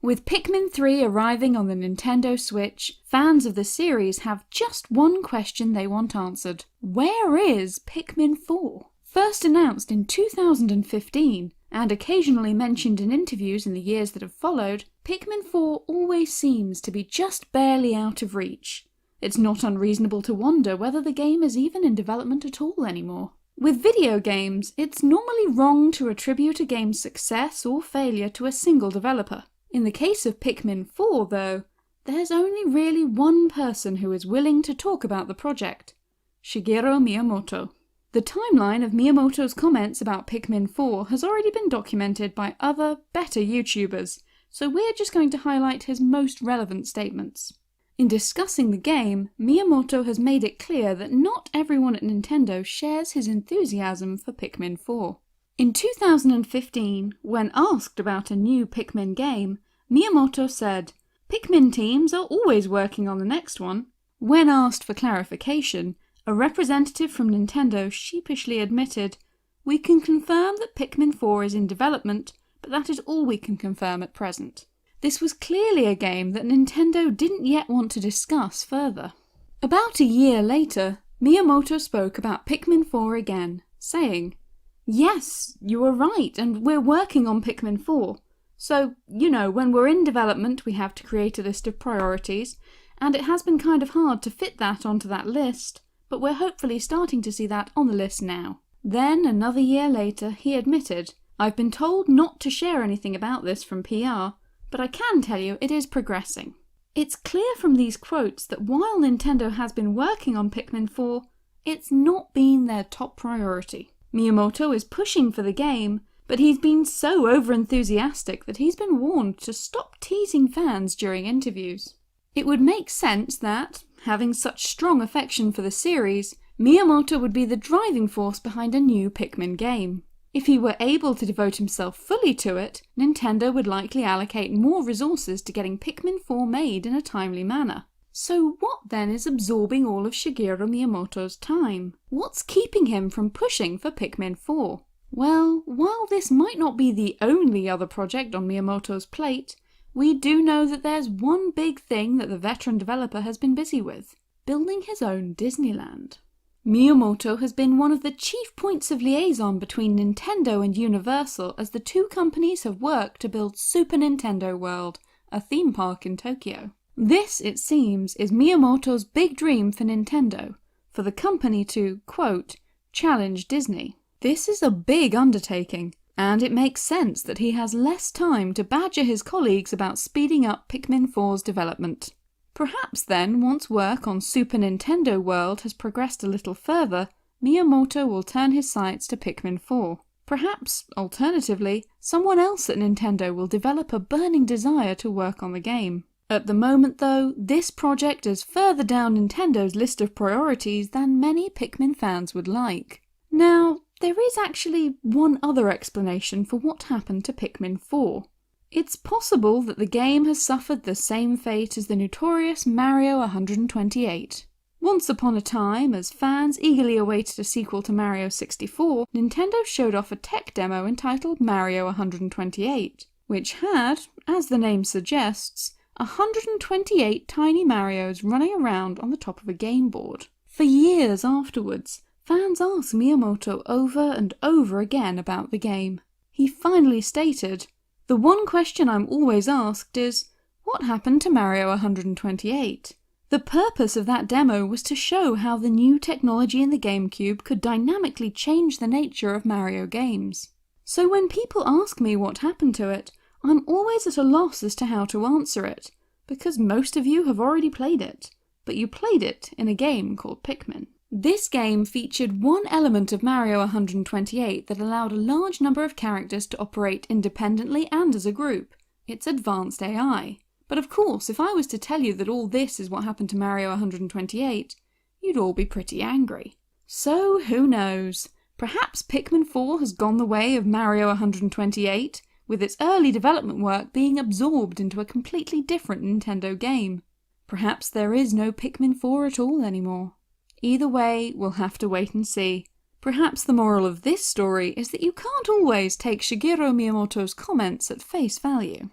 With Pikmin 3 arriving on the Nintendo Switch, fans of the series have just one question they want answered. Where is Pikmin 4? First announced in 2015, and occasionally mentioned in interviews in the years that have followed, Pikmin 4 always seems to be just barely out of reach. It's not unreasonable to wonder whether the game is even in development at all anymore. With video games, it's normally wrong to attribute a game's success or failure to a single developer. In the case of Pikmin 4, though, there's only really one person who is willing to talk about the project: Shigeru Miyamoto. The timeline of Miyamoto's comments about Pikmin 4 has already been documented by other, better YouTubers, so we're just going to highlight his most relevant statements. In discussing the game, Miyamoto has made it clear that not everyone at Nintendo shares his enthusiasm for Pikmin 4. In 2015, when asked about a new Pikmin game, Miyamoto said, "Pikmin teams are always working on the next one." When asked for clarification, a representative from Nintendo sheepishly admitted, "We can confirm that Pikmin 4 is in development, but that is all we can confirm at present." This was clearly a game that Nintendo didn't yet want to discuss further. About a year later, Miyamoto spoke about Pikmin 4 again, saying, "Yes, you are right, and we're working on Pikmin 4. So, when we're in development we have to create a list of priorities, and it has been kind of hard to fit that onto that list, but we're hopefully starting to see that on the list now." Then, another year later, he admitted, "I've been told not to share anything about this from PR, but I can tell you it is progressing." It's clear from these quotes that while Nintendo has been working on Pikmin 4, it's not been their top priority. Miyamoto is pushing for the game, but he's been so over-enthusiastic that he's been warned to stop teasing fans during interviews. It would make sense that, having such strong affection for the series, Miyamoto would be the driving force behind a new Pikmin game. If he were able to devote himself fully to it, Nintendo would likely allocate more resources to getting Pikmin 4 made in a timely manner. So what then is absorbing all of Shigeru Miyamoto's time? What's keeping him from pushing for Pikmin 4? Well, while this might not be the only other project on Miyamoto's plate, we do know that there's one big thing that the veteran developer has been busy with: building his own Disneyland. Miyamoto has been one of the chief points of liaison between Nintendo and Universal as the two companies have worked to build Super Nintendo World, a theme park in Tokyo. This, it seems, is Miyamoto's big dream for Nintendo, for the company to, quote, challenge Disney. This is a big undertaking, and it makes sense that he has less time to badger his colleagues about speeding up Pikmin 4's development. Perhaps then, once work on Super Nintendo World has progressed a little further, Miyamoto will turn his sights to Pikmin 4. Perhaps, alternatively, someone else at Nintendo will develop a burning desire to work on the game. At the moment though, this project is further down Nintendo's list of priorities than many Pikmin fans would like. Now, there is actually one other explanation for what happened to Pikmin 4. It's possible that the game has suffered the same fate as the notorious Mario 128. Once upon a time, as fans eagerly awaited a sequel to Mario 64, Nintendo showed off a tech demo entitled Mario 128, which had, as the name suggests, 128 tiny Marios running around on the top of a game board. For years afterwards, fans asked Miyamoto over and over again about the game. He finally stated, "The one question I'm always asked is, what happened to Mario 128? The purpose of that demo was to show how the new technology in the GameCube could dynamically change the nature of Mario games. So when people ask me what happened to it, I'm always at a loss as to how to answer it, because most of you have already played it, but you played it in a game called Pikmin." This game featured one element of Mario 128 that allowed a large number of characters to operate independently and as a group: its advanced AI. But of course, if I was to tell you that all this is what happened to Mario 128, you'd all be pretty angry. So who knows? Perhaps Pikmin 4 has gone the way of Mario 128, with its early development work being absorbed into a completely different Nintendo game. Perhaps there is no Pikmin 4 at all anymore. Either way, we'll have to wait and see. Perhaps the moral of this story is that you can't always take Shigeru Miyamoto's comments at face value.